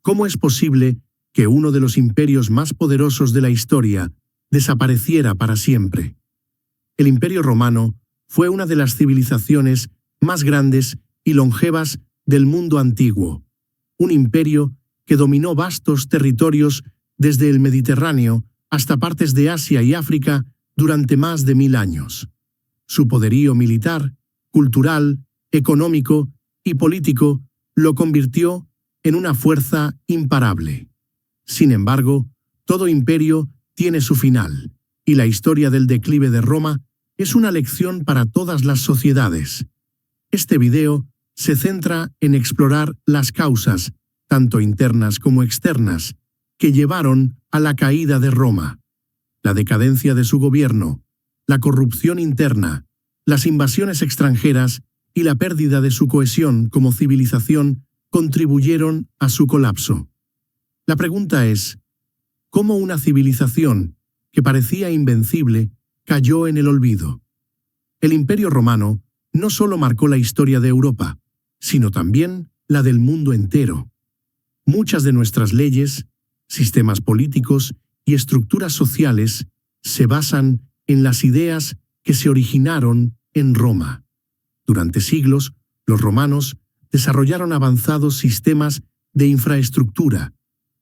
¿Cómo es posible que uno de los imperios más poderosos de la historia desapareciera para siempre? El Imperio Romano fue una de las civilizaciones más grandes y longevas del mundo antiguo, un imperio que dominó vastos territorios desde el Mediterráneo hasta partes de Asia y África durante más de 1000 años. Su poderío militar, cultural, económico y político lo convirtió en una fuerza imparable. Sin embargo, todo imperio tiene su final, y la historia del declive de Roma es una lección para todas las sociedades. Este video se centra en explorar las causas, tanto internas como externas, que llevaron a la caída de Roma. La decadencia de su gobierno, la corrupción interna, las invasiones extranjeras y la pérdida de su cohesión como civilización contribuyeron a su colapso. La pregunta es, ¿cómo una civilización que parecía invencible cayó en el olvido? El Imperio Romano no solo marcó la historia de Europa, sino también la del mundo entero. Muchas de nuestras leyes, sistemas políticos y estructuras sociales se basan en las ideas que se originaron en Roma. Durante siglos, los romanos desarrollaron avanzados sistemas de infraestructura,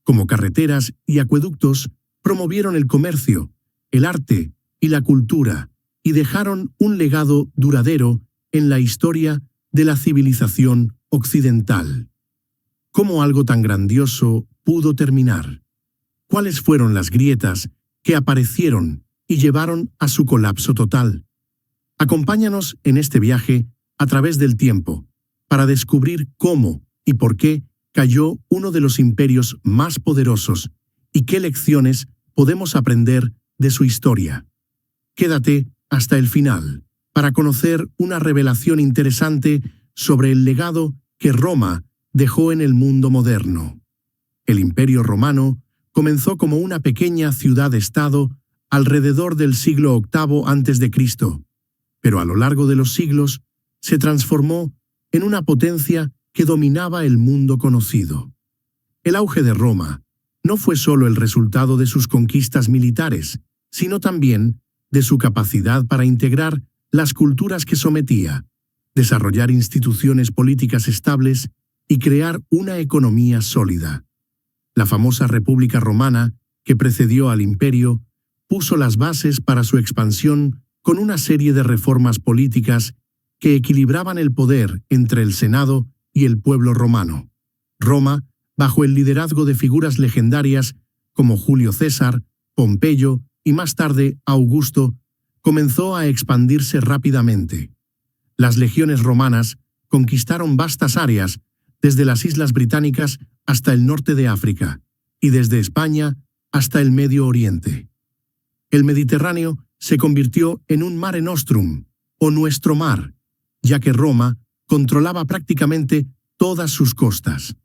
como carreteras y acueductos, promovieron el comercio, el arte y la cultura, y dejaron un legado duradero en la historia de la civilización occidental. ¿Cómo algo tan grandioso pudo terminar? ¿Cuáles fueron las grietas que aparecieron y llevaron a su colapso total? Acompáñanos en este viaje a través del tiempo, para descubrir cómo y por qué cayó uno de los imperios más poderosos y qué lecciones podemos aprender de su historia. Quédate hasta el final para conocer una revelación interesante sobre el legado que Roma dejó en el mundo moderno. El Imperio Romano comenzó como una pequeña ciudad-estado alrededor del siglo VIII a.C., pero a lo largo de los siglos se transformó en una potencia que dominaba el mundo conocido. El auge de Roma no fue solo el resultado de sus conquistas militares, sino también de su capacidad para integrar las culturas que sometía, desarrollar instituciones políticas estables y crear una economía sólida. La famosa República Romana, que precedió al imperio, puso las bases para su expansión con una serie de reformas políticas que equilibraban el poder entre el Senado y el pueblo romano. Roma, bajo el liderazgo de figuras legendarias como Julio César, Pompeyo y más tarde Augusto, comenzó a expandirse rápidamente. Las legiones romanas conquistaron vastas áreas, desde las Islas Británicas hasta el norte de África, y desde España hasta el Medio Oriente. El Mediterráneo se convirtió en un mare nostrum, o nuestro mar, ya que Roma controlaba prácticamente todas sus costas.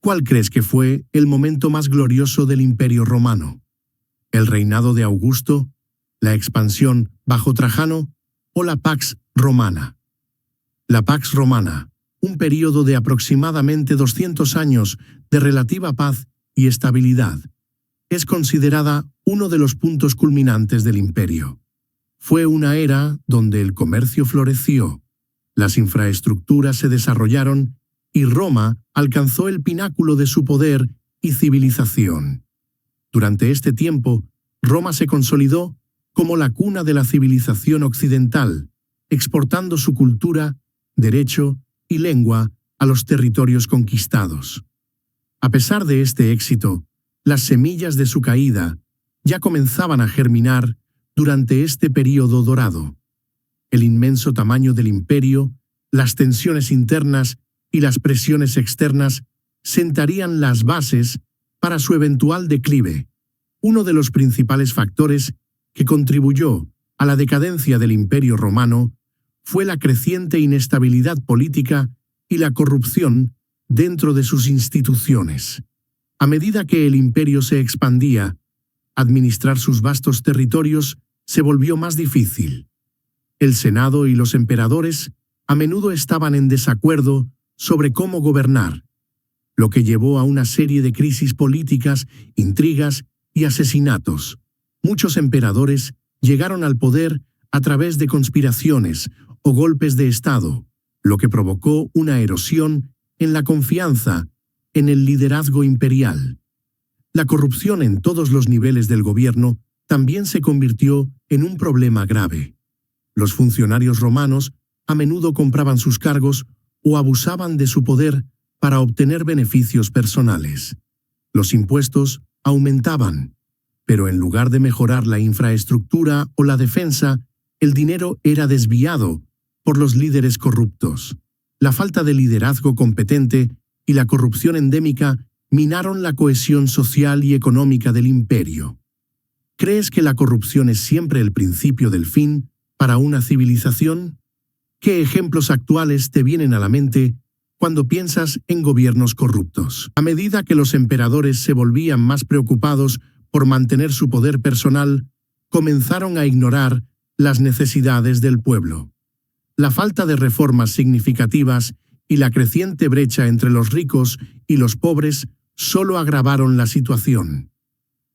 ¿Cuál crees que fue el momento más glorioso del Imperio Romano? ¿El reinado de Augusto, la expansión bajo Trajano o la Pax Romana? La Pax Romana, un período de aproximadamente 200 años de relativa paz y estabilidad, es considerada uno de los puntos culminantes del imperio. Fue una era donde el comercio floreció, las infraestructuras se desarrollaron y Roma alcanzó el pináculo de su poder y civilización. Durante este tiempo, Roma se consolidó como la cuna de la civilización occidental, exportando su cultura, derecho y lengua a los territorios conquistados. A pesar de este éxito, las semillas de su caída ya comenzaban a germinar durante este período dorado. El inmenso tamaño del imperio, las tensiones internas y las presiones externas sentarían las bases para su eventual declive. Uno de los principales factores que contribuyó a la decadencia del Imperio Romano fue la creciente inestabilidad política y la corrupción dentro de sus instituciones. A medida que el imperio se expandía, administrar sus vastos territorios se volvió más difícil. El Senado y los emperadores a menudo estaban en desacuerdo sobre cómo gobernar, lo que llevó a una serie de crisis políticas, intrigas y asesinatos. Muchos emperadores llegaron al poder a través de conspiraciones o golpes de Estado, lo que provocó una erosión en la confianza en el liderazgo imperial. La corrupción en todos los niveles del gobierno también se convirtió en un problema grave. Los funcionarios romanos a menudo compraban sus cargos o abusaban de su poder para obtener beneficios personales. Los impuestos aumentaban, pero en lugar de mejorar la infraestructura o la defensa, el dinero era desviado por los líderes corruptos. La falta de liderazgo competente y la corrupción endémica minaron la cohesión social y económica del imperio. ¿Crees que la corrupción es siempre el principio del fin para una civilización? ¿Qué ejemplos actuales te vienen a la mente cuando piensas en gobiernos corruptos? A medida que los emperadores se volvían más preocupados por mantener su poder personal, comenzaron a ignorar las necesidades del pueblo. La falta de reformas significativas y la creciente brecha entre los ricos y los pobres solo agravaron la situación.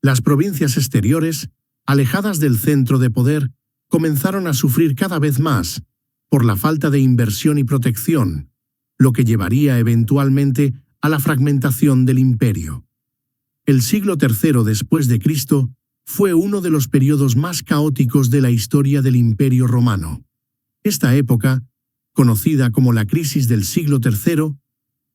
Las provincias exteriores, alejadas del centro de poder, comenzaron a sufrir cada vez más por la falta de inversión y protección, lo que llevaría eventualmente a la fragmentación del imperio. El siglo III después de Cristo fue uno de los periodos más caóticos de la historia del Imperio Romano. Esta época, conocida como la crisis del siglo III,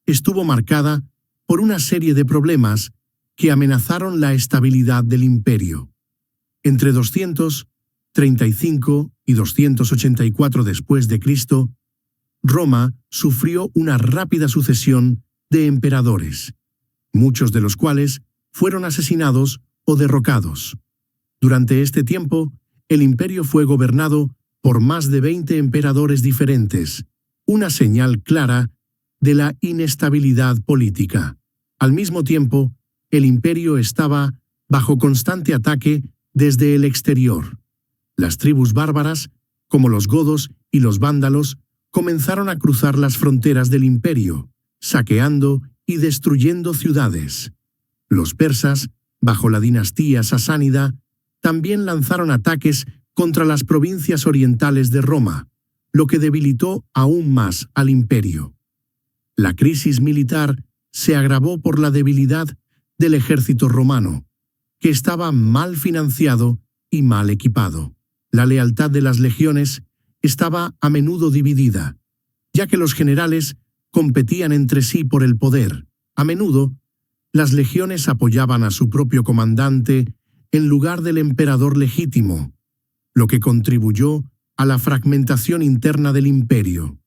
estuvo marcada por una serie de problemas que amenazaron la estabilidad del imperio. Entre 235 y 284 después de Cristo, Roma sufrió una rápida sucesión de emperadores, muchos de los cuales fueron asesinados o derrocados. Durante este tiempo, el imperio fue gobernado por más de 20 emperadores diferentes, una señal clara de la inestabilidad política. Al mismo tiempo, el imperio estaba bajo constante ataque desde el exterior. Las tribus bárbaras, como los godos y los vándalos, comenzaron a cruzar las fronteras del imperio, saqueando y destruyendo ciudades. Los persas, bajo la dinastía sasánida, también lanzaron ataques contra las provincias orientales de Roma, lo que debilitó aún más al imperio. La crisis militar se agravó por la debilidad del ejército romano, que estaba mal financiado y mal equipado. La lealtad de las legiones estaba a menudo dividida, ya que los generales competían entre sí por el poder. A menudo, las legiones apoyaban a su propio comandante en lugar del emperador legítimo, lo que contribuyó a la fragmentación interna del imperio.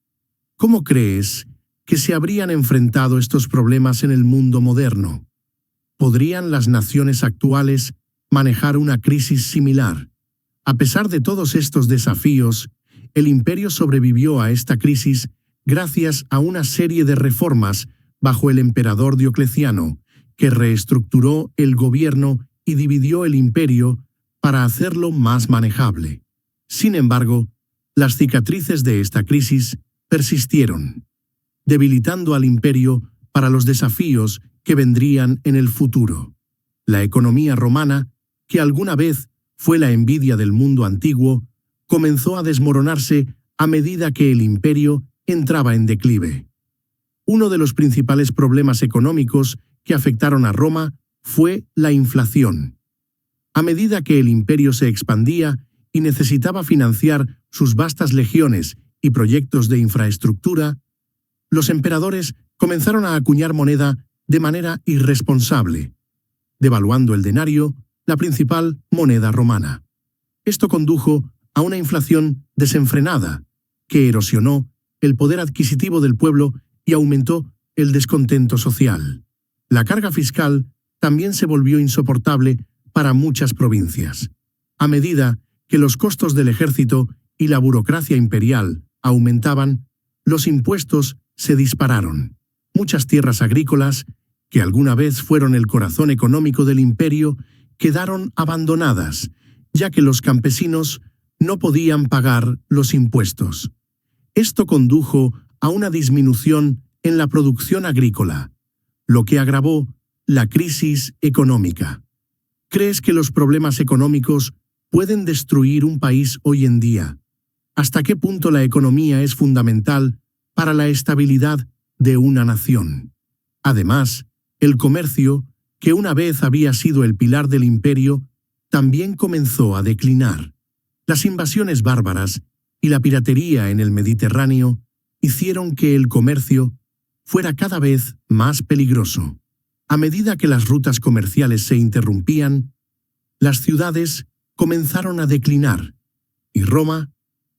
¿Cómo crees que se habrían enfrentado estos problemas en el mundo moderno? ¿Podrían las naciones actuales manejar una crisis similar? A pesar de todos estos desafíos, el imperio sobrevivió a esta crisis gracias a una serie de reformas bajo el emperador Diocleciano, que reestructuró el gobierno y dividió el imperio para hacerlo más manejable. Sin embargo, las cicatrices de esta crisis persistieron, debilitando al imperio para los desafíos que vendrían en el futuro. La economía romana, que alguna vez fue la envidia del mundo antiguo, comenzó a desmoronarse a medida que el imperio entraba en declive. Uno de los principales problemas económicos que afectaron a Roma fue la inflación. A medida que el imperio se expandía y necesitaba financiar sus vastas legiones y proyectos de infraestructura, los emperadores comenzaron a acuñar moneda de manera irresponsable, devaluando el denario, la principal moneda romana. Esto condujo a una inflación desenfrenada, que erosionó el poder adquisitivo del pueblo y aumentó el descontento social. La carga fiscal también se volvió insoportable para muchas provincias. A medida que los costos del ejército y la burocracia imperial aumentaban, los impuestos se dispararon. Muchas tierras agrícolas, que alguna vez fueron el corazón económico del imperio, quedaron abandonadas, ya que los campesinos no podían pagar los impuestos. Esto condujo a una disminución en la producción agrícola, lo que agravó la crisis económica. ¿Crees que los problemas económicos pueden destruir un país hoy en día? ¿Hasta qué punto la economía es fundamental para la estabilidad de una nación? Además, el comercio, que una vez había sido el pilar del imperio, también comenzó a declinar. Las invasiones bárbaras y la piratería en el Mediterráneo hicieron que el comercio fuera cada vez más peligroso. A medida que las rutas comerciales se interrumpían, las ciudades comenzaron a declinar, y Roma,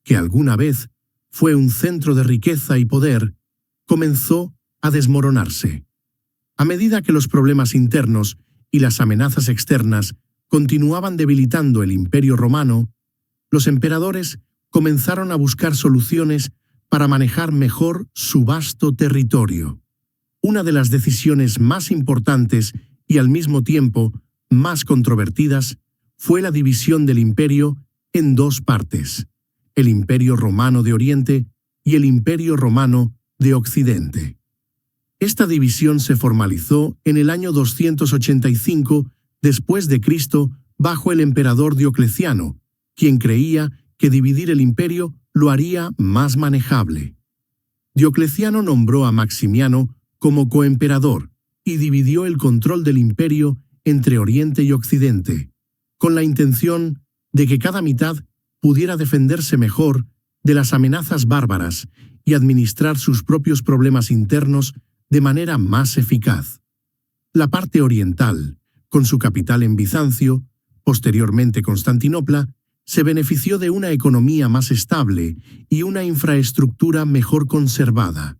que alguna vez fue un centro de riqueza y poder, comenzó a desmoronarse. A medida que los problemas internos y las amenazas externas continuaban debilitando el Imperio Romano, los emperadores comenzaron a buscar soluciones para manejar mejor su vasto territorio. Una de las decisiones más importantes y al mismo tiempo más controvertidas fue la división del imperio en dos partes: el Imperio Romano de Oriente y el Imperio Romano de Occidente. Esta división se formalizó en el año 285 después de Cristo bajo el emperador Diocleciano, quien creía que dividir el imperio lo haría más manejable. Diocleciano nombró a Maximiano como coemperador y dividió el control del imperio entre Oriente y Occidente, con la intención de que cada mitad pudiera defenderse mejor de las amenazas bárbaras y administrar sus propios problemas internos de manera más eficaz. La parte oriental, con su capital en Bizancio, posteriormente Constantinopla, se benefició de una economía más estable y una infraestructura mejor conservada.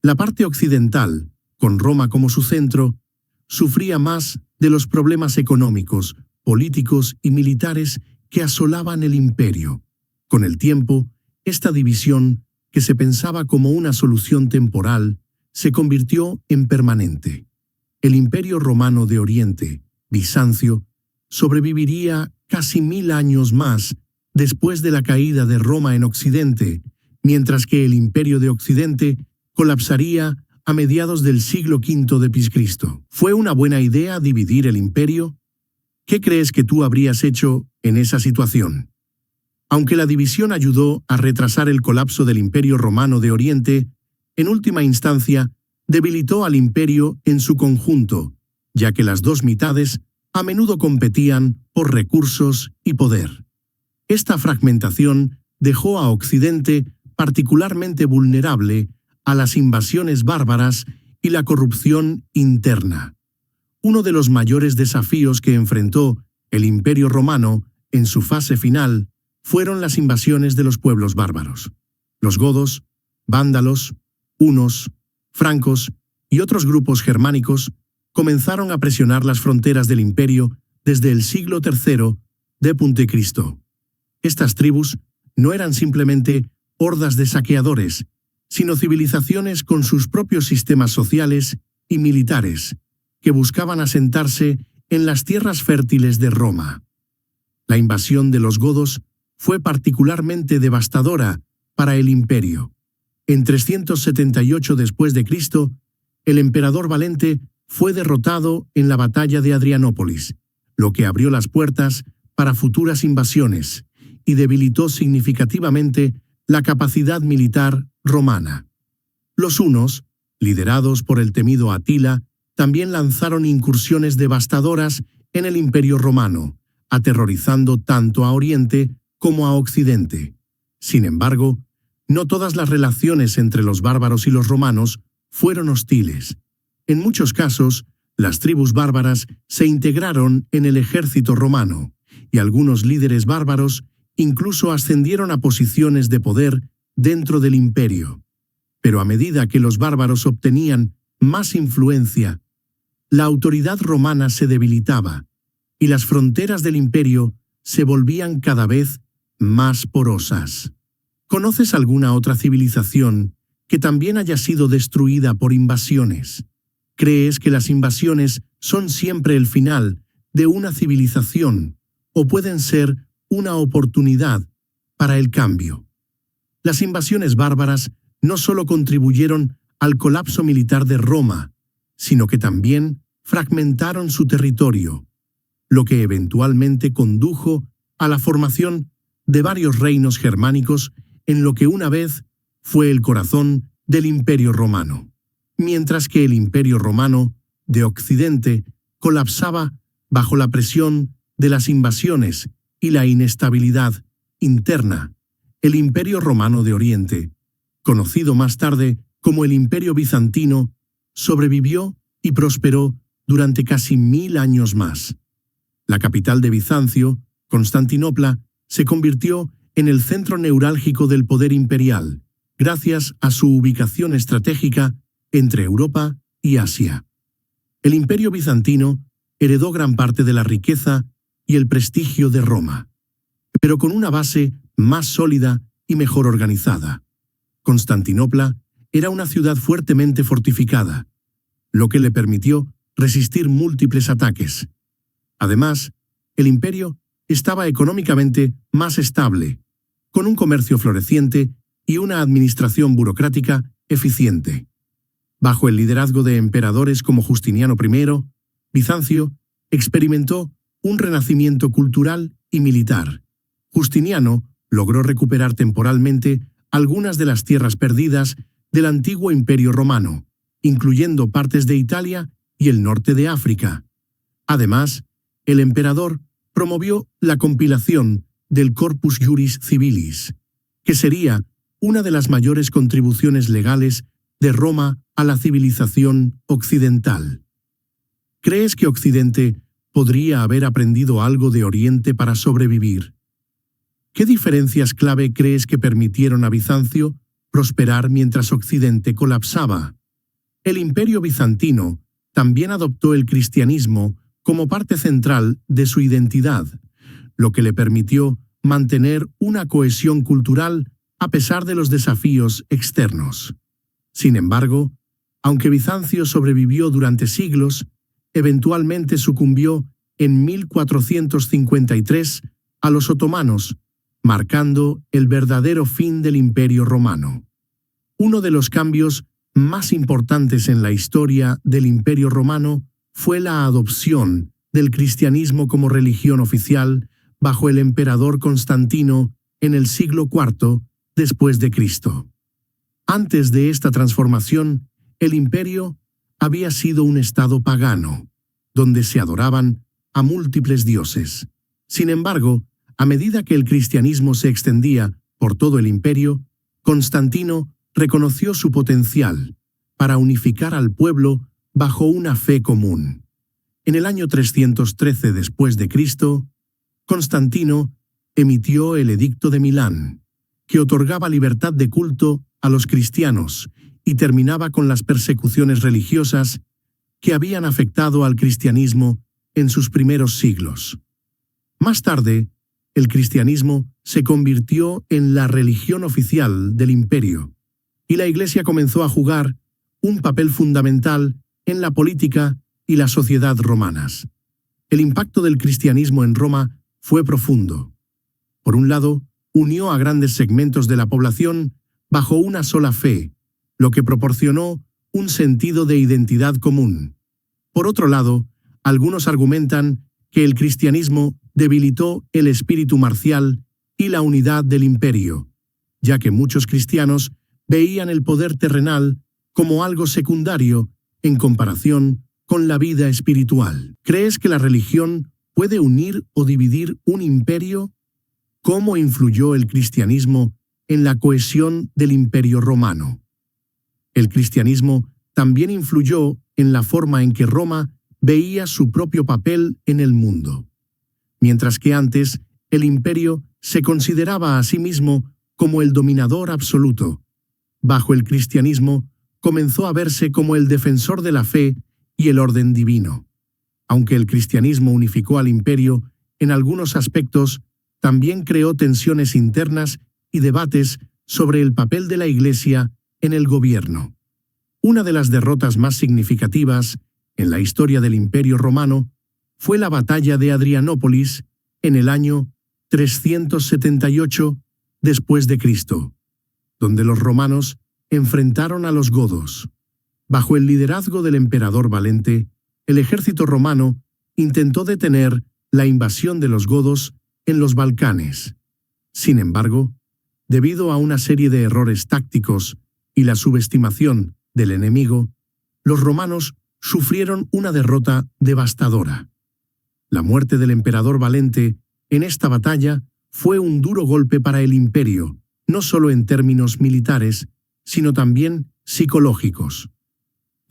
La parte occidental, con Roma como su centro, sufría más de los problemas económicos, políticos y militares que asolaban el imperio. Con el tiempo, esta división, que se pensaba como una solución temporal, se convirtió en permanente. El Imperio Romano de Oriente, Bizancio, sobreviviría casi 1000 años más después de la caída de Roma en Occidente, mientras que el Imperio de Occidente colapsaría a mediados del siglo V de Cristo. ¿Fue una buena idea dividir el imperio? ¿Qué crees que tú habrías hecho en esa situación? Aunque la división ayudó a retrasar el colapso del Imperio Romano de Oriente, en última instancia debilitó al imperio en su conjunto, ya que las dos mitades a menudo competían por recursos y poder. Esta fragmentación dejó a Occidente particularmente vulnerable a las invasiones bárbaras y la corrupción interna. Uno de los mayores desafíos que enfrentó el Imperio Romano en su fase final fueron las invasiones de los pueblos bárbaros. Los godos, vándalos, hunos, francos y otros grupos germánicos comenzaron a presionar las fronteras del imperio desde el siglo III de Cristo. Estas tribus no eran simplemente hordas de saqueadores, sino civilizaciones con sus propios sistemas sociales y militares, que buscaban asentarse en las tierras fértiles de Roma. La invasión de los godos fue particularmente devastadora para el imperio. En 378 después de Cristo, el emperador Valente fue derrotado en la batalla de Adrianópolis, lo que abrió las puertas para futuras invasiones y debilitó significativamente la capacidad militar romana. Los hunos, liderados por el temido Atila, también lanzaron incursiones devastadoras en el Imperio Romano, aterrorizando tanto a Oriente como a Occidente. Sin embargo, no todas las relaciones entre los bárbaros y los romanos fueron hostiles. En muchos casos, las tribus bárbaras se integraron en el ejército romano, y algunos líderes bárbaros incluso ascendieron a posiciones de poder dentro del imperio. Pero a medida que los bárbaros obtenían más influencia, la autoridad romana se debilitaba y las fronteras del imperio se volvían cada vez más porosas. ¿Conoces alguna otra civilización que también haya sido destruida por invasiones? ¿Crees que las invasiones son siempre el final de una civilización o pueden ser una oportunidad para el cambio? Las invasiones bárbaras no solo contribuyeron al colapso militar de Roma, sino que también fragmentaron su territorio, lo que eventualmente condujo a la formación de varios reinos germánicos en lo que una vez fue el corazón del Imperio Romano. Mientras que el Imperio Romano de Occidente colapsaba bajo la presión de las invasiones y la inestabilidad interna, el Imperio Romano de Oriente, conocido más tarde como el Imperio Bizantino, sobrevivió y prosperó durante casi 1000 años más. La capital de Bizancio, Constantinopla, se convirtió en el centro neurálgico del poder imperial, gracias a su ubicación estratégica entre Europa y Asia. El Imperio Bizantino heredó gran parte de la riqueza y el prestigio de Roma, pero con una base más sólida y mejor organizada. Constantinopla era una ciudad fuertemente fortificada, lo que le permitió resistir múltiples ataques. Además, el imperio estaba económicamente más estable, con un comercio floreciente y una administración burocrática eficiente. Bajo el liderazgo de emperadores como Justiniano I, Bizancio experimentó un renacimiento cultural y militar. Justiniano logró recuperar temporalmente algunas de las tierras perdidas del antiguo Imperio Romano, incluyendo partes de Italia y el norte de África. Además, el emperador promovió la compilación del Corpus Juris Civilis, que sería una de las mayores contribuciones legales de Roma a la civilización occidental. ¿Crees que Occidente podría haber aprendido algo de Oriente para sobrevivir? ¿Qué diferencias clave crees que permitieron a Bizancio prosperar mientras Occidente colapsaba? El Imperio Bizantino también adoptó el cristianismo como parte central de su identidad, lo que le permitió mantener una cohesión cultural a pesar de los desafíos externos. Sin embargo, aunque Bizancio sobrevivió durante siglos, eventualmente sucumbió en 1453 a los otomanos, marcando el verdadero fin del Imperio Romano. Uno de los cambios más importantes en la historia del Imperio Romano fue la adopción del cristianismo como religión oficial bajo el emperador Constantino en el siglo IV después de Cristo. Antes de esta transformación, el imperio había sido un estado pagano, donde se adoraban a múltiples dioses. Sin embargo, a medida que el cristianismo se extendía por todo el imperio, Constantino reconoció su potencial para unificar al pueblo bajo una fe común. En el año 313 después de Cristo, Constantino emitió el Edicto de Milán, que otorgaba libertad de culto a los cristianos y terminaba con las persecuciones religiosas que habían afectado al cristianismo en sus primeros siglos. Más tarde, el cristianismo se convirtió en la religión oficial del imperio, y la Iglesia comenzó a jugar un papel fundamental en la política y la sociedad romanas. El impacto del cristianismo en Roma fue profundo. Por un lado, unió a grandes segmentos de la población bajo una sola fe, lo que proporcionó un sentido de identidad común. Por otro lado, algunos argumentan que el cristianismo debilitó el espíritu marcial y la unidad del imperio, ya que muchos cristianos veían el poder terrenal como algo secundario en comparación con la vida espiritual. ¿Crees que la religión puede unir o dividir un imperio? ¿Cómo influyó el cristianismo en la cohesión del Imperio Romano? El cristianismo también influyó en la forma en que Roma veía su propio papel en el mundo. Mientras que antes, el imperio se consideraba a sí mismo como el dominador absoluto, bajo el cristianismo comenzó a verse como el defensor de la fe y el orden divino. Aunque el cristianismo unificó al imperio, en algunos aspectos también creó tensiones internas y debates sobre el papel de la Iglesia en el gobierno. Una de las derrotas más significativas en la historia del Imperio Romano fue la batalla de Adrianópolis en el año 378 después de Cristo, donde los romanos enfrentaron a los godos. Bajo el liderazgo del emperador Valente, el ejército romano intentó detener la invasión de los godos en los Balcanes. Sin embargo, debido a una serie de errores tácticos y la subestimación del enemigo, los romanos sufrieron una derrota devastadora. La muerte del emperador Valente en esta batalla fue un duro golpe para el imperio, no solo en términos militares, sino también psicológicos.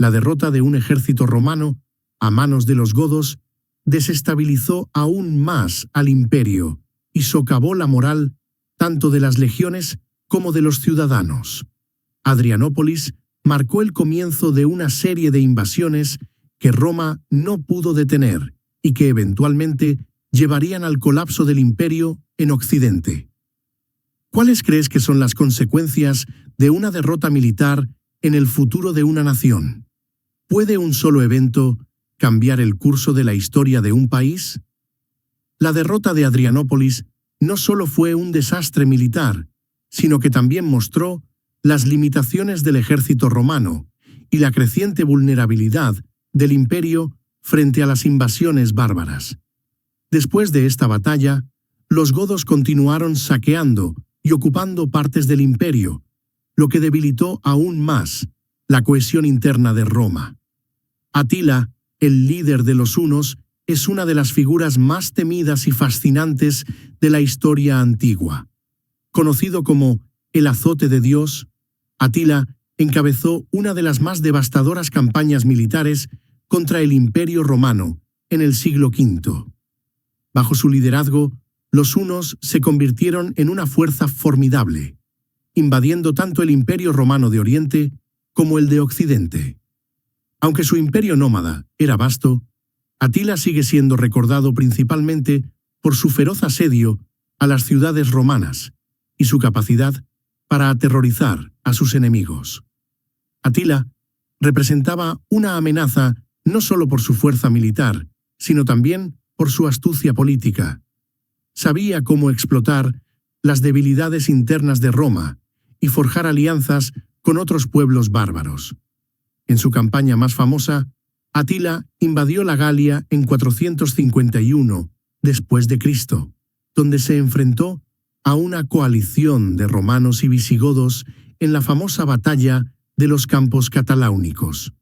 La derrota de un ejército romano a manos de los godos desestabilizó aún más al imperio y socavó la moral tanto de las legiones como de los ciudadanos. Adrianópolis marcó el comienzo de una serie de invasiones que Roma no pudo detener y que eventualmente llevarían al colapso del imperio en Occidente. ¿Cuáles crees que son las consecuencias de una derrota militar en el futuro de una nación? ¿Puede un solo evento cambiar el curso de la historia de un país? La derrota de Adrianópolis no solo fue un desastre militar, sino que también mostró las limitaciones del ejército romano y la creciente vulnerabilidad del imperio frente a las invasiones bárbaras. Después de esta batalla, los godos continuaron saqueando y ocupando partes del imperio, lo que debilitó aún más la cohesión interna de Roma. Atila, el líder de los hunos, es una de las figuras más temidas y fascinantes de la historia antigua. Conocido como el azote de Dios, Atila encabezó una de las más devastadoras campañas militares contra el Imperio Romano en el siglo V. Bajo su liderazgo, los hunos se convirtieron en una fuerza formidable, invadiendo tanto el Imperio Romano de Oriente como el de Occidente. Aunque su imperio nómada era vasto, Atila sigue siendo recordado principalmente por su feroz asedio a las ciudades romanas y su capacidad para aterrorizar a sus enemigos. Atila representaba una amenaza no solo por su fuerza militar, sino también por su astucia política. Sabía cómo explotar las debilidades internas de Roma y forjar alianzas con otros pueblos bárbaros. En su campaña más famosa, Atila invadió la Galia en 451 después de Cristo, donde se enfrentó a una coalición de romanos y visigodos en la famosa batalla de los Campos Cataláunicos.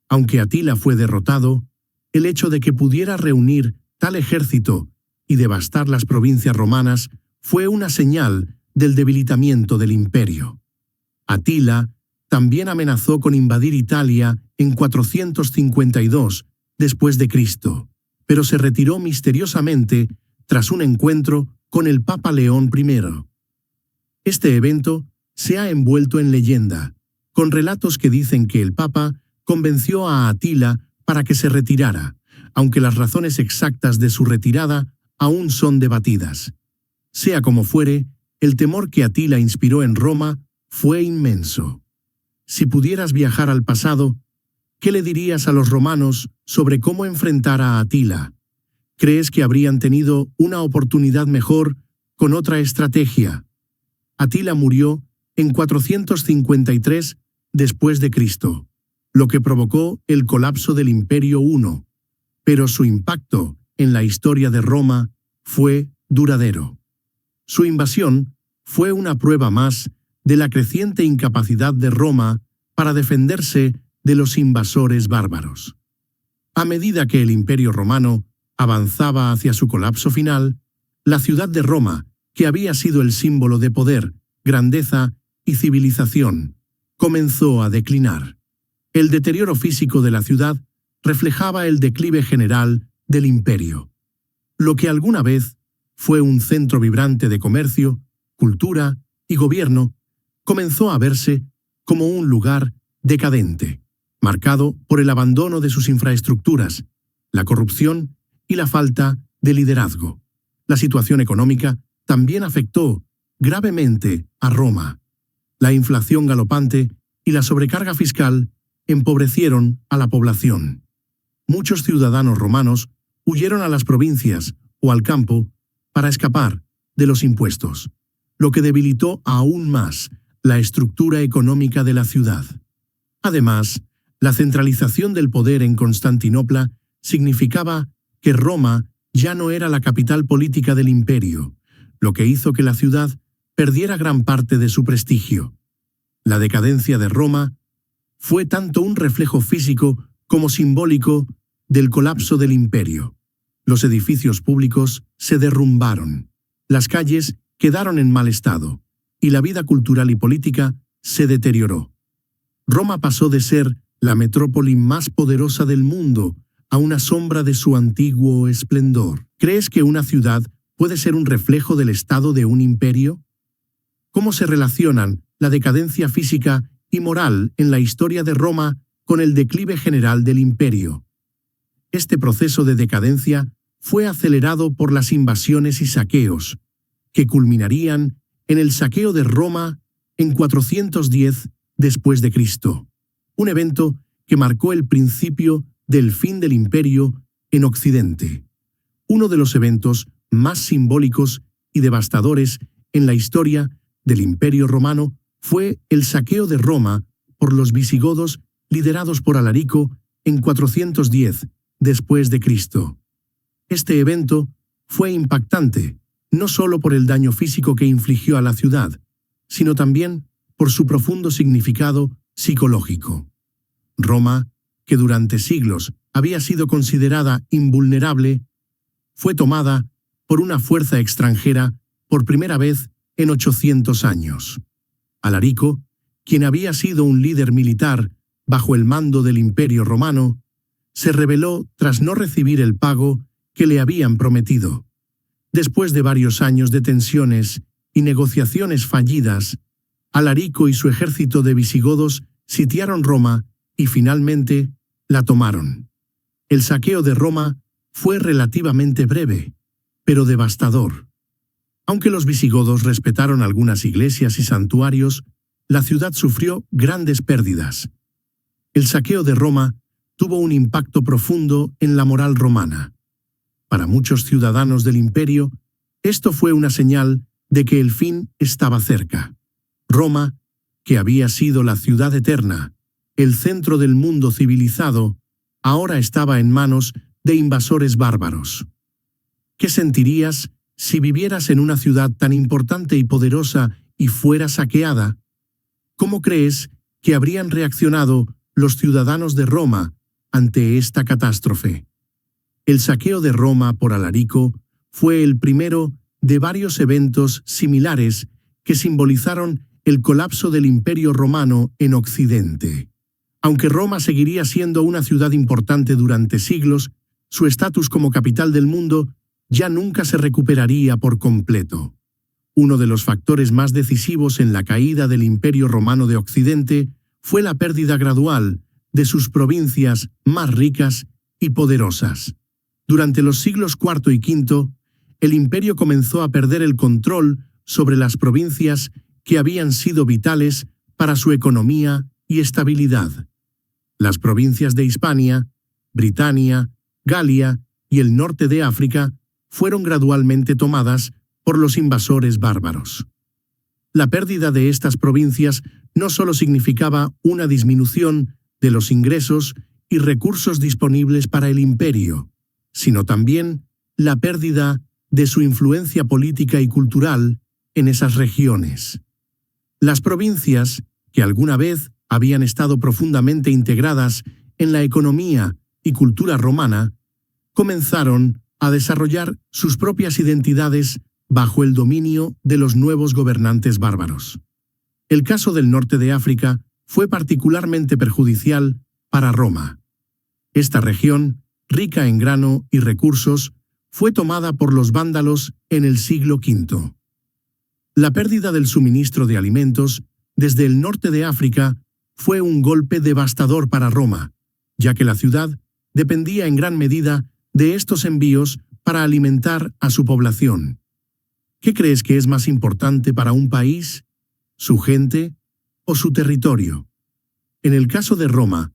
Aunque Atila fue derrotado, el hecho de que pudiera reunir tal ejército y devastar las provincias romanas fue una señal del debilitamiento del imperio. Atila también amenazó con invadir Italia en 452 después de Cristo, pero se retiró misteriosamente tras un encuentro con el Papa León I. Este evento se ha envuelto en leyenda, con relatos que dicen que el Papa convenció a Atila para que se retirara, aunque las razones exactas de su retirada aún son debatidas. Sea como fuere, el temor que Atila inspiró en Roma fue inmenso. Si pudieras viajar al pasado, ¿qué le dirías a los romanos sobre cómo enfrentar a Atila? ¿Crees que habrían tenido una oportunidad mejor con otra estrategia? Atila murió en 453 después de Cristo, lo que provocó el colapso del Imperio Huno, pero su impacto en la historia de Roma fue duradero. Su invasión fue una prueba más de la creciente incapacidad de Roma para defenderse de los invasores bárbaros. A medida que el Imperio Romano avanzaba hacia su colapso final, la ciudad de Roma, que había sido el símbolo de poder, grandeza y civilización, comenzó a declinar. El deterioro físico de la ciudad reflejaba el declive general del imperio. Lo que alguna vez fue un centro vibrante de comercio, cultura y gobierno, comenzó a verse como un lugar decadente, marcado por el abandono de sus infraestructuras, la corrupción y la falta de liderazgo. La situación económica también afectó gravemente a Roma. La inflación galopante y la sobrecarga fiscal empobrecieron a la población. Muchos ciudadanos romanos huyeron a las provincias o al campo para escapar de los impuestos, lo que debilitó aún más la estructura económica de la ciudad. Además, La centralización del poder en Constantinopla significaba que Roma ya no era la capital política del imperio, lo que hizo que la ciudad perdiera gran parte de su prestigio. La decadencia de Roma fue tanto un reflejo físico como simbólico del colapso del imperio. Los edificios públicos se derrumbaron, las calles quedaron en mal estado, y la vida cultural y política se deterioró. Roma pasó de ser la metrópoli más poderosa del mundo a una sombra de su antiguo esplendor. ¿Crees que una ciudad puede ser un reflejo del estado de un imperio? ¿Cómo se relacionan la decadencia física y moral en la historia de Roma con el declive general del imperio? Este proceso de decadencia fue acelerado por las invasiones y saqueos, que culminarían en el saqueo de Roma en 410 después de Cristo, un evento que marcó el principio del fin del imperio en Occidente. Uno de los eventos más simbólicos y devastadores en la historia del Imperio Romano fue el saqueo de Roma por los visigodos liderados por Alarico en 410 después de Cristo. Este evento fue impactante, no solo por el daño físico que infligió a la ciudad, sino también por su profundo significado psicológico. Roma, que durante siglos había sido considerada invulnerable, fue tomada por una fuerza extranjera por primera vez en 800 años. Alarico, quien había sido un líder militar bajo el mando del Imperio Romano, se rebeló tras no recibir el pago que le habían prometido. Después de varios años de tensiones y negociaciones fallidas, Alarico y su ejército de visigodos sitiaron Roma y finalmente la tomaron. El saqueo de Roma fue relativamente breve, pero devastador. Aunque los visigodos respetaron algunas iglesias y santuarios, la ciudad sufrió grandes pérdidas. El saqueo de Roma tuvo un impacto profundo en la moral romana. Para muchos ciudadanos del imperio, esto fue una señal de que el fin estaba cerca. Roma, que había sido la ciudad eterna, el centro del mundo civilizado, ahora estaba en manos de invasores bárbaros. ¿Qué sentirías si vivieras en una ciudad tan importante y poderosa y fuera saqueada? ¿Cómo crees que habrían reaccionado los ciudadanos de Roma ante esta catástrofe? El saqueo de Roma por Alarico fue el primero de varios eventos similares que simbolizaron el colapso del Imperio Romano en Occidente. Aunque Roma seguiría siendo una ciudad importante durante siglos, su estatus como capital del mundo ya nunca se recuperaría por completo. Uno de los factores más decisivos en la caída del Imperio Romano de Occidente fue la pérdida gradual de sus provincias más ricas y poderosas. Durante los siglos IV y V, el imperio comenzó a perder el control sobre las provincias que habían sido vitales para su economía y estabilidad. Las provincias de Hispania, Britania, Galia y el norte de África fueron gradualmente tomadas por los invasores bárbaros. La pérdida de estas provincias no solo significaba una disminución de los ingresos y recursos disponibles para el imperio, sino también la pérdida de su influencia política y cultural en esas regiones. Las provincias, que alguna vez habían estado profundamente integradas en la economía y cultura romana, comenzaron a desarrollar sus propias identidades bajo el dominio de los nuevos gobernantes bárbaros. El caso del norte de África fue particularmente perjudicial para Roma. Esta región, rica en grano y recursos, fue tomada por los vándalos en el siglo V. La pérdida del suministro de alimentos desde el norte de África fue un golpe devastador para Roma, ya que la ciudad dependía en gran medida de estos envíos para alimentar a su población. ¿Qué crees que es más importante para un país? ¿Su gente o su territorio? En el caso de Roma,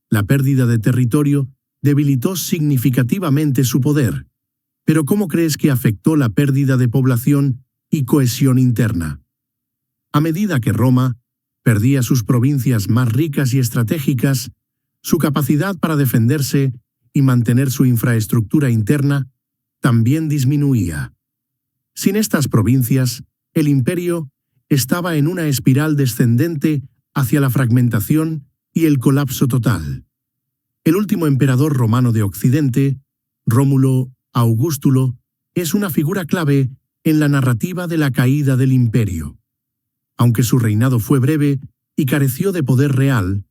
la pérdida de territorio debilitó significativamente su poder. Pero ¿cómo crees que afectó la pérdida de población y cohesión interna? A medida que Roma perdía sus provincias más ricas y estratégicas, su capacidad para defenderse y mantener su infraestructura interna también disminuía. Sin estas provincias, el imperio estaba en una espiral descendente hacia la fragmentación y el colapso total. El último emperador romano de Occidente, Rómulo Augustulo, es una figura clave en la narrativa de la caída del imperio. Aunque su reinado fue breve y careció de poder real,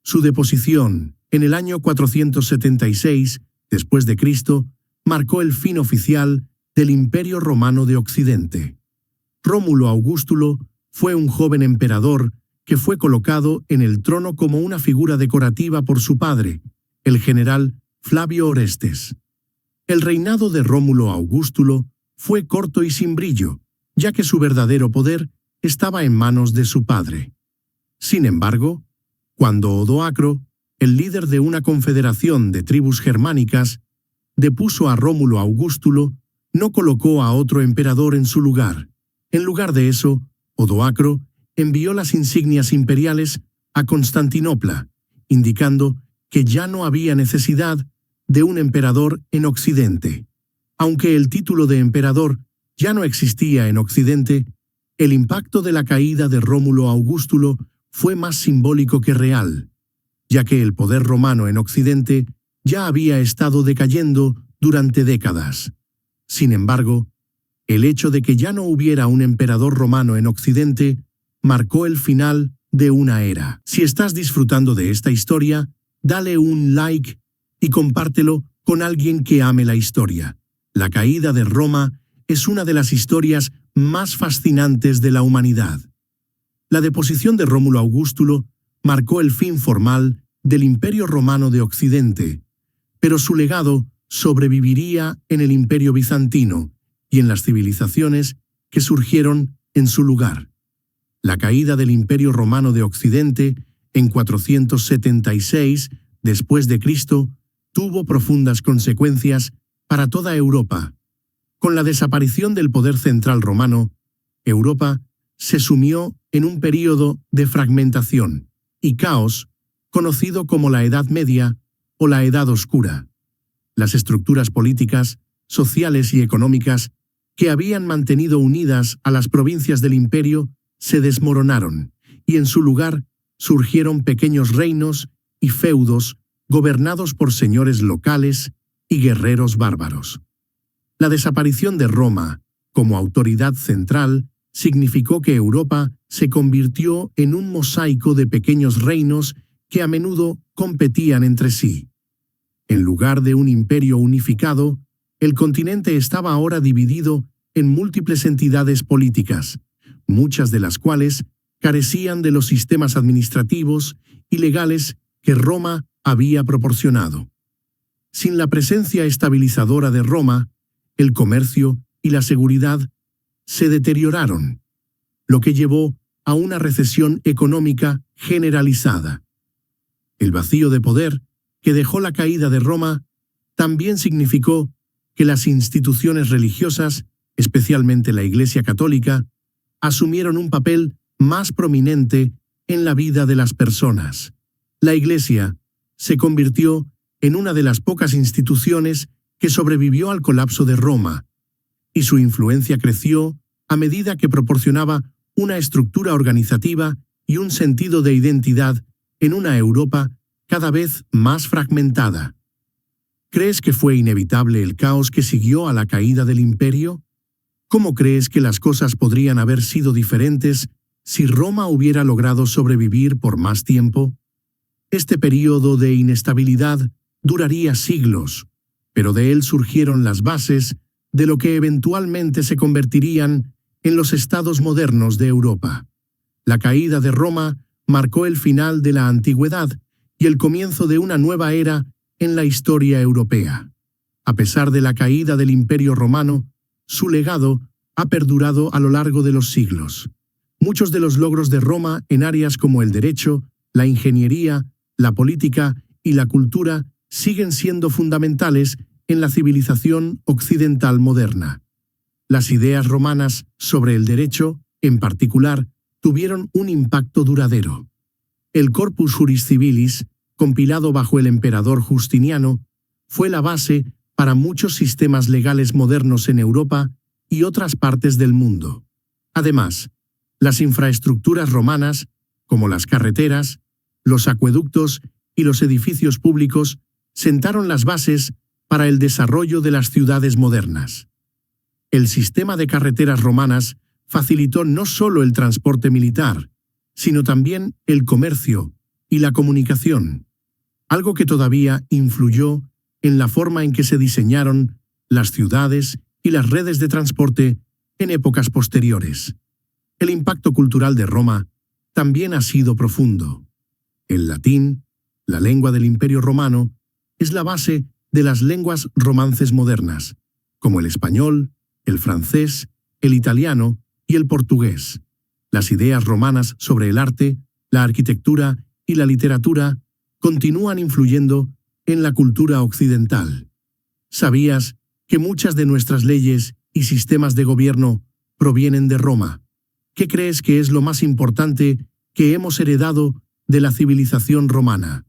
su deposición en el año 476 después de Cristo marcó el fin oficial del Imperio Romano de Occidente. Rómulo Augustulo fue un joven emperador que fue colocado en el trono como una figura decorativa por su padre, el general Flavio Orestes. El reinado de Rómulo Augustulo fue corto y sin brillo, ya que su verdadero poder estaba en manos de su padre. Sin embargo, cuando Odoacro, el líder de una confederación de tribus germánicas, depuso a Rómulo Augustulo, no colocó a otro emperador en su lugar. En lugar de eso, Odoacro envió las insignias imperiales a Constantinopla, indicando que ya no había necesidad de un emperador en Occidente. Aunque el título de emperador ya no existía en Occidente, el impacto de la caída de Rómulo Augustulo fue más simbólico que real, ya que el poder romano en Occidente ya había estado decayendo durante décadas. Sin embargo, el hecho de que ya no hubiera un emperador romano en Occidente marcó el final de una era. Si estás disfrutando de esta historia, dale un like y compártelo con alguien que ame la historia. La caída de Roma es una de las historias más fascinantes de la humanidad. La deposición de Rómulo Augustulo marcó el fin formal del Imperio Romano de Occidente, pero su legado sobreviviría en el Imperio Bizantino y en las civilizaciones que surgieron en su lugar. La caída del Imperio Romano de Occidente en 476 después de Cristo tuvo profundas consecuencias para toda Europa. Con la desaparición del poder central romano, Europa se sumió en un período de fragmentación y caos conocido como la Edad Media o la Edad Oscura. Las estructuras políticas, sociales y económicas que habían mantenido unidas a las provincias del imperio se desmoronaron, y en su lugar surgieron pequeños reinos y feudos gobernados por señores locales y guerreros bárbaros. La desaparición de Roma como autoridad central significó que Europa se convirtió en un mosaico de pequeños reinos que a menudo competían entre sí. En lugar de un imperio unificado, el continente estaba ahora dividido en múltiples entidades políticas, muchas de las cuales carecían de los sistemas administrativos y legales que Roma había proporcionado. Sin la presencia estabilizadora de Roma, el comercio y la seguridad se deterioraron, lo que llevó a una recesión económica generalizada. El vacío de poder que dejó la caída de Roma también significó que las instituciones religiosas, especialmente la Iglesia Católica, asumieron un papel más prominente en la vida de las personas. La Iglesia se convirtió en una de las pocas instituciones que sobrevivió al colapso de Roma, y su influencia creció a medida que proporcionaba una estructura organizativa y un sentido de identidad en una Europa cada vez más fragmentada. ¿Crees que fue inevitable el caos que siguió a la caída del imperio? ¿Cómo crees que las cosas podrían haber sido diferentes si Roma hubiera logrado sobrevivir por más tiempo? Este período de inestabilidad duraría siglos, pero de él surgieron las bases de lo que eventualmente se convertirían en los estados modernos de Europa. La caída de Roma marcó el final de la antigüedad y el comienzo de una nueva era en la historia europea. A pesar de la caída del Imperio Romano, su legado ha perdurado a lo largo de los siglos. Muchos de los logros de Roma en áreas como el derecho, la ingeniería, la política y la cultura siguen siendo fundamentales en la civilización occidental moderna. Las ideas romanas sobre el derecho, en particular, tuvieron un impacto duradero. El Corpus Juris Civilis, compilado bajo el emperador Justiniano, fue la base para muchos sistemas legales modernos en Europa y otras partes del mundo. Además, las infraestructuras romanas, como las carreteras, los acueductos y los edificios públicos, sentaron las bases para el desarrollo de las ciudades modernas. El sistema de carreteras romanas facilitó no solo el transporte militar, sino también el comercio y la comunicación, algo que todavía influyó en la forma en que se diseñaron las ciudades y las redes de transporte en épocas posteriores. El impacto cultural de Roma también ha sido profundo. El latín, la lengua del Imperio Romano, es la base de las lenguas romances modernas, como el español, el francés, el italiano y el portugués. Las ideas romanas sobre el arte, la arquitectura y la literatura continúan influyendo en la cultura occidental. ¿Sabías que muchas de nuestras leyes y sistemas de gobierno provienen de Roma? ¿Qué crees que es lo más importante que hemos heredado de la civilización romana?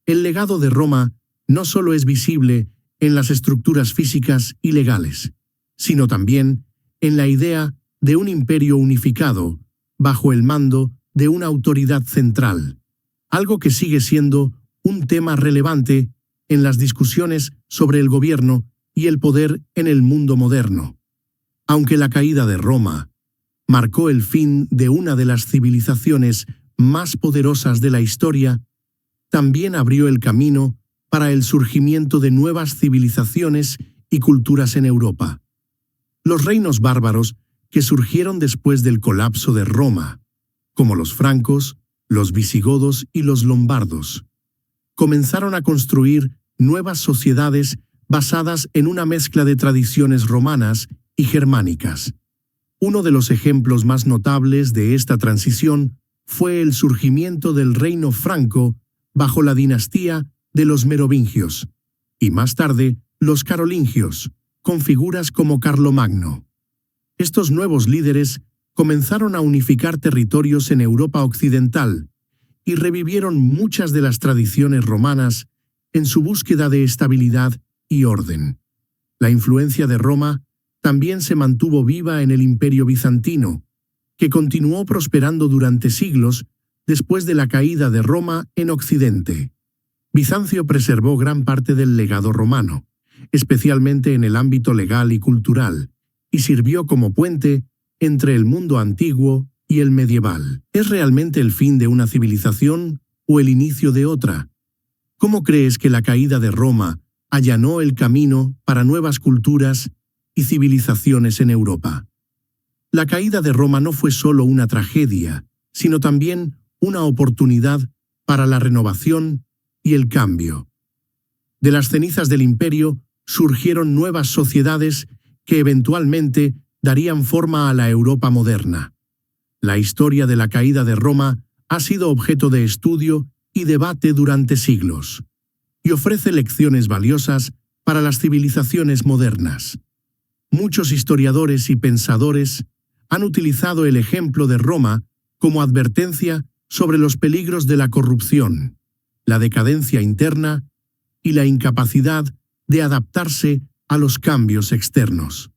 El legado de Roma no solo es visible en las estructuras físicas y legales, sino también en la idea de un imperio unificado bajo el mando de una autoridad central, algo que sigue siendo un tema relevante en las discusiones sobre el gobierno y el poder en el mundo moderno. Aunque la caída de Roma marcó el fin de una de las civilizaciones más poderosas de la historia, también abrió el camino para el surgimiento de nuevas civilizaciones y culturas en Europa. Los reinos bárbaros que surgieron después del colapso de Roma, como los francos, los visigodos y los lombardos, comenzaron a construir nuevas sociedades basadas en una mezcla de tradiciones romanas y germánicas. Uno de los ejemplos más notables de esta transición fue el surgimiento del reino franco bajo la dinastía de los merovingios, y más tarde los carolingios, con figuras como Carlomagno. Estos nuevos líderes comenzaron a unificar territorios en Europa occidental y revivieron muchas de las tradiciones romanas en su búsqueda de estabilidad y orden. La influencia de Roma también se mantuvo viva en el Imperio bizantino, que continuó prosperando durante siglos después de la caída de Roma en Occidente. Bizancio preservó gran parte del legado romano, especialmente en el ámbito legal y cultural, y sirvió como puente entre el mundo antiguo y el medieval. ¿Es realmente el fin de una civilización o el inicio de otra? ¿Cómo crees que la caída de Roma allanó el camino para nuevas culturas y civilizaciones en Europa? La caída de Roma no fue solo una tragedia, sino también una oportunidad para la renovación y el cambio. De las cenizas del imperio surgieron nuevas sociedades que eventualmente darían forma a la Europa moderna. La historia de la caída de Roma ha sido objeto de estudio y debate durante siglos, y ofrece lecciones valiosas para las civilizaciones modernas. Muchos historiadores y pensadores han utilizado el ejemplo de Roma como advertencia sobre los peligros de la corrupción, la decadencia interna y la incapacidad de adaptarse a los cambios externos.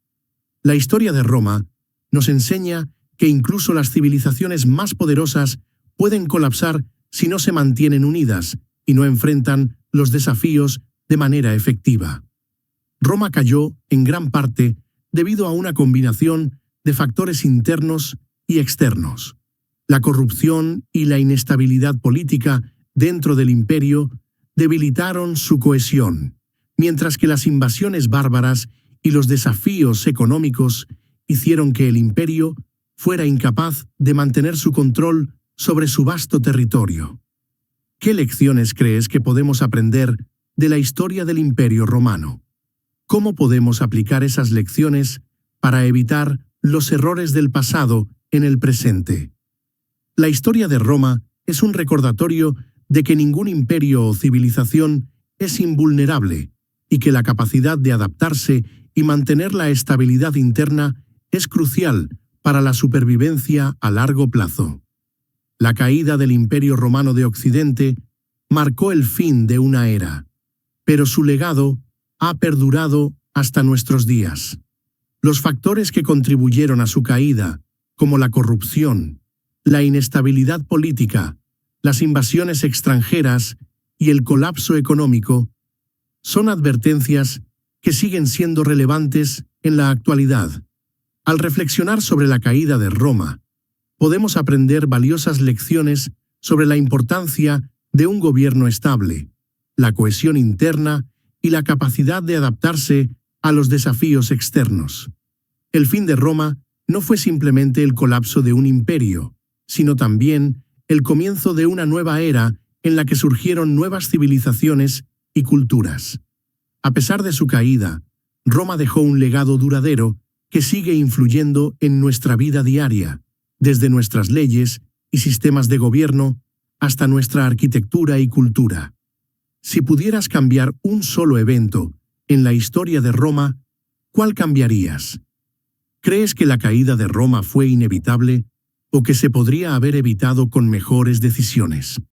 La historia de Roma nos enseña que incluso las civilizaciones más poderosas pueden colapsar si no se mantienen unidas y no enfrentan los desafíos de manera efectiva. Roma cayó en gran parte debido a una combinación de factores internos y externos. La corrupción y la inestabilidad política dentro del imperio debilitaron su cohesión, mientras que las invasiones bárbaras y los desafíos económicos hicieron que el imperio fuera incapaz de mantener su control sobre su vasto territorio. ¿Qué lecciones crees que podemos aprender de la historia del Imperio Romano? ¿Cómo podemos aplicar esas lecciones para evitar los errores del pasado en el presente? La historia de Roma es un recordatorio de que ningún imperio o civilización es invulnerable y que la capacidad de adaptarse y mantener la estabilidad interna es crucial para la supervivencia a largo plazo. La caída del Imperio Romano de Occidente marcó el fin de una era, pero su legado ha perdurado hasta nuestros días. Los factores que contribuyeron a su caída, como la corrupción, la inestabilidad política, las invasiones extranjeras y el colapso económico, son advertencias que siguen siendo relevantes en la actualidad. Al reflexionar sobre la caída de Roma, podemos aprender valiosas lecciones sobre la importancia de un gobierno estable, la cohesión interna y la capacidad de adaptarse a los desafíos externos. El fin de Roma no fue simplemente el colapso de un imperio, sino también el comienzo de una nueva era en la que surgieron nuevas civilizaciones y culturas. A pesar de su caída, Roma dejó un legado duradero que sigue influyendo en nuestra vida diaria, desde nuestras leyes y sistemas de gobierno hasta nuestra arquitectura y cultura. Si pudieras cambiar un solo evento en la historia de Roma, ¿cuál cambiarías? ¿Crees que la caída de Roma fue inevitable o que se podría haber evitado con mejores decisiones?